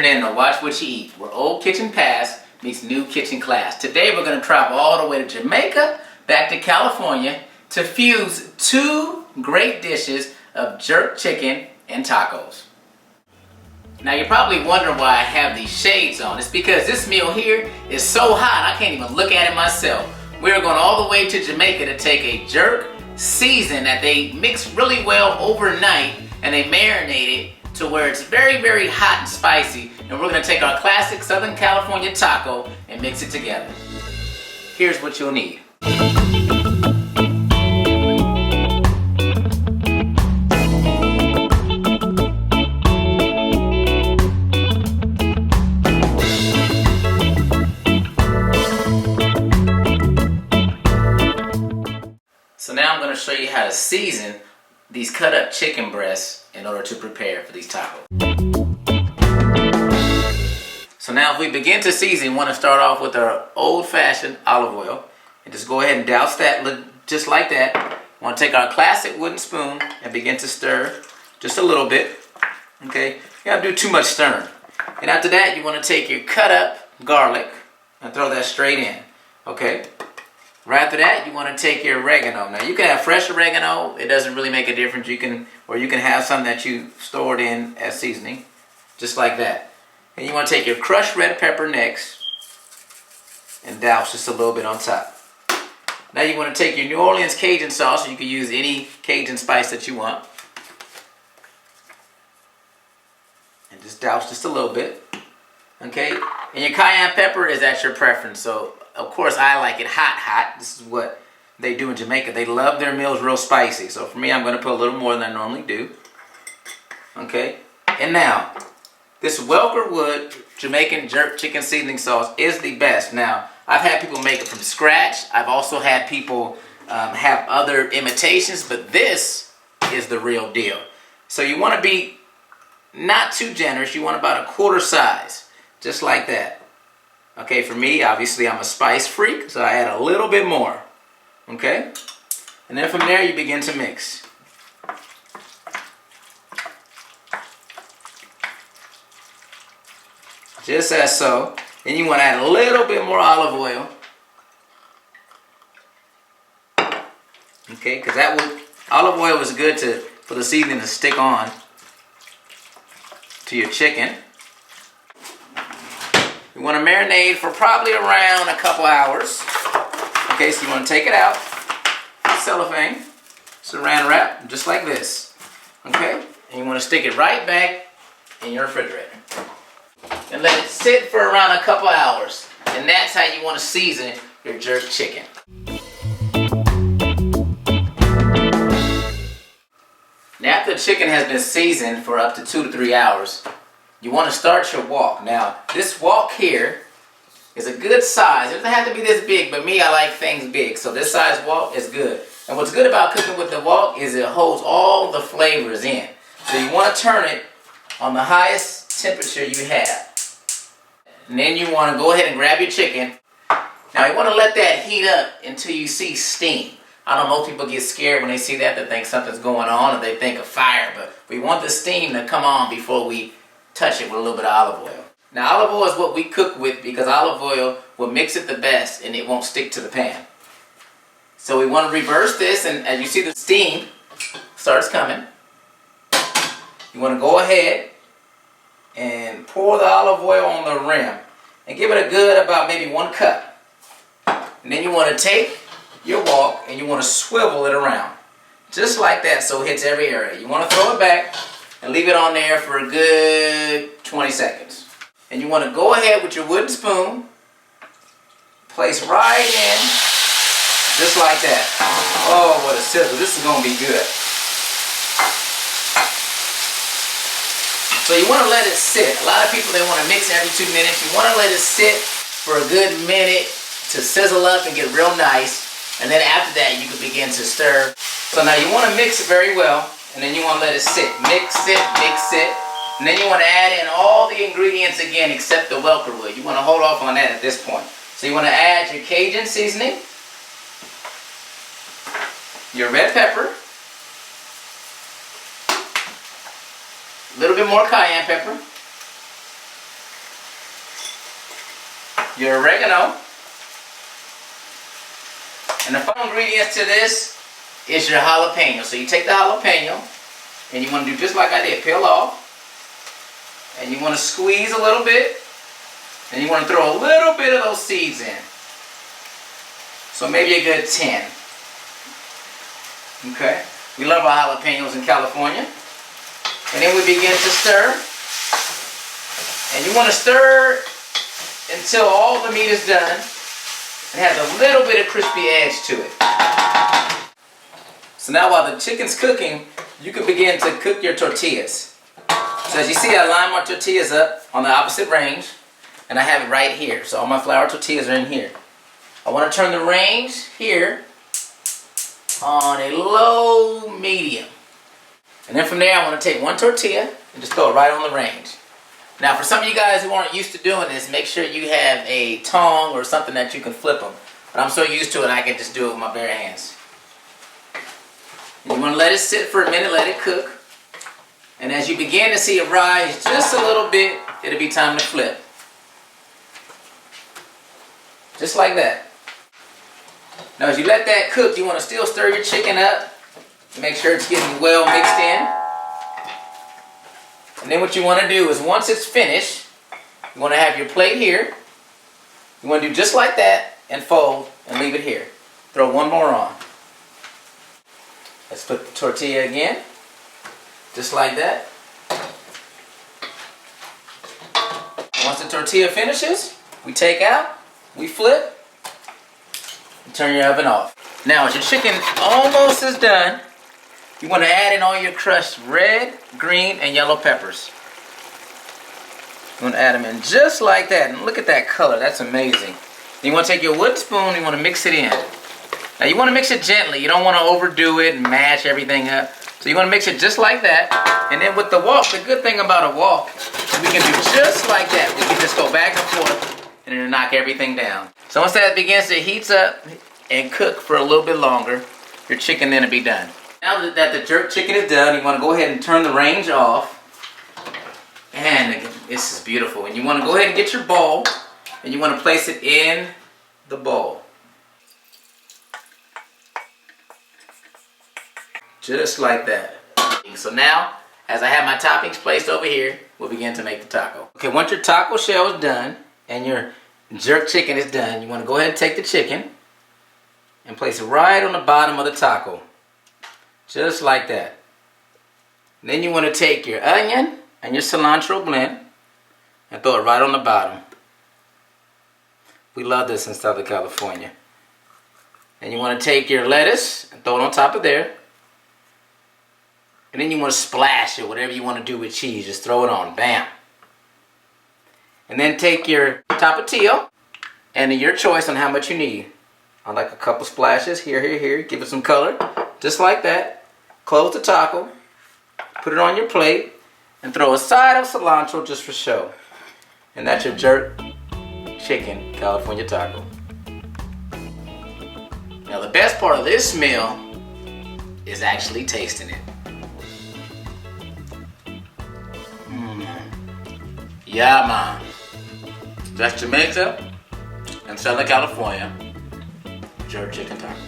in to Watch What You Eat, where old kitchen past meets new kitchen class. Today we're going to travel all the way to Jamaica, back to California, to fuse two great dishes of jerk chicken and tacos. Now you're probably wondering why I have these shades on. It's because this meal here is so hot I can't even look at it myself. We're going all the way to Jamaica to take a jerk season that they mix really well overnight and they marinate it to where it's very, very hot and spicy. And we're going to take our classic Southern California taco and mix it together. Here's what you'll need. So now I'm going to show you how to season these cut up chicken breasts in order to prepare for these tacos. So now if we begin to season, we want to start off with our old-fashioned olive oil. And just go ahead and douse that just like that. We want to take our classic wooden spoon and begin to stir just a little bit. Okay, you don't do too much stirring. And after that, you want to take your cut up garlic and throw that straight in. Okay. Right after that, you want to take your oregano. Now you can have fresh oregano. It doesn't really make a difference. You can have some that you stored in as seasoning, just like that. And you want to take your crushed red pepper next and douse just a little bit on top. Now you want to take your New Orleans Cajun sauce. You can use any Cajun spice that you want. And just douse just a little bit. Okay? And your cayenne pepper is at your preference. So of course, I like it hot. This is what they do in Jamaica. They love their meals real spicy. So for me, I'm going to put a little more than I normally do. Okay? And now, this Welker Wood Jamaican jerk chicken seasoning sauce is the best. Now, I've had people make it from scratch. I've also had people have other imitations. But this is the real deal. So you want to be not too generous. You want about a quarter size. Just like that. Okay, for me, obviously, I'm a spice freak, so I add a little bit more. Okay? And then from there, you begin to mix. Just as so. Then you want to add a little bit more olive oil. Okay, because olive oil is good for the seasoning to stick on to your chicken. You want to marinate for probably around a couple hours. Okay, so you want to take it out, cellophane, saran wrap, just like this. Okay, and you want to stick it right back in your refrigerator. And let it sit for around a couple hours. And that's how you want to season your jerk chicken. Now after the chicken has been seasoned for up to 2 to 3 hours, you want to start your wok. Now, this wok here is a good size. It doesn't have to be this big, but me, I like things big. So this size wok is good. And what's good about cooking with the wok is it holds all the flavors in. So you want to turn it on the highest temperature you have. And then you want to go ahead and grab your chicken. Now, you want to let that heat up until you see steam. I know most people get scared when they see that. They think something's going on or they think of fire. But we want the steam to come on before we touch it with a little bit of olive oil. Now olive oil is what we cook with because olive oil will mix it the best and it won't stick to the pan. So we want to reverse this, and as you see the steam starts coming, you want to go ahead and pour the olive oil on the rim and give it a good about maybe 1 cup. And then you want to take your wok and you want to swivel it around. Just like that so it hits every area. You want to throw it back and leave it on there for a good 20 seconds. And you want to go ahead with your wooden spoon, place right in, just like that. Oh, what a sizzle. This is going to be good. So you want to let it sit. A lot of people, they want to mix every 2 minutes. You want to let it sit for a good minute to sizzle up and get real nice. And then after that, you can begin to stir. So now you want to mix it very well. And then you want to let it sit. Mix it, and then you want to add in all the ingredients again except the Welker Wood. You want to hold off on that at this point. So you want to add your Cajun seasoning, your red pepper, a little bit more cayenne pepper, your oregano. And the final ingredients to this is your jalapeno. So you take the jalapeno and you want to do just like I did, peel off. And you want to squeeze a little bit. And you want to throw a little bit of those seeds in. So maybe a good 10. Okay? We love our jalapenos in California. And then we begin to stir. And you want to stir until all the meat is done. It has a little bit of crispy edge to it. So now while the chicken's cooking, you can begin to cook your tortillas. So as you see, I line my tortillas up on the opposite range, and I have it right here. So all my flour tortillas are in here. I want to turn the range here on a low medium. And then from there, I want to take one tortilla and just throw it right on the range. Now, for some of you guys who aren't used to doing this, make sure you have a tong or something that you can flip them. But I'm so used to it, I can just do it with my bare hands. And you want to let it sit for a minute, let it cook. And as you begin to see it rise just a little bit, it'll be time to flip. Just like that. Now, as you let that cook, you want to still stir your chicken up. Make sure it's getting well mixed in. And then what you want to do is once it's finished, you want to have your plate here. You want to do just like that and fold and leave it here. Throw one more on. Let's put the tortilla again. Just like that. Once the tortilla finishes, we take out, we flip, and turn your oven off. Now as your chicken almost is done, you want to add in all your crushed red, green, and yellow peppers. You want to add them in just like that. And look at that color. That's amazing. You want to take your wooden spoon, you want to mix it in. Now you want to mix it gently. You don't want to overdo it and mash everything up. So you want to mix it just like that. And then with the wok, the good thing about a wok is we can do just like that. We can just go back and forth and it'll knock everything down. So once that begins to heat up and cook for a little bit longer, your chicken then will be done. Now that the jerk chicken is done, you want to go ahead and turn the range off. And again, this is beautiful. And you want to go ahead and get your bowl, and you want to place it in the bowl. Just like that. So now, as I have my toppings placed over here, we'll begin to make the taco. Okay, once your taco shell is done, and your jerk chicken is done, you want to go ahead and take the chicken and place it right on the bottom of the taco. Just like that. And then you want to take your onion and your cilantro blend and throw it right on the bottom. We love this in Southern California. And you want to take your lettuce and throw it on top of there. And then you want to splash it, whatever you want to do with cheese. Just throw it on. Bam. And then take your tapatio and your choice on how much you need. I like a couple splashes. Here, here, here. Give it some color. Just like that. Close the taco. Put it on your plate. And throw a side of cilantro just for show. And that's your jerk chicken California taco. Now the best part of this meal is actually tasting it. Yeah, man. That's Jamaica and Southern California jerk chicken taco.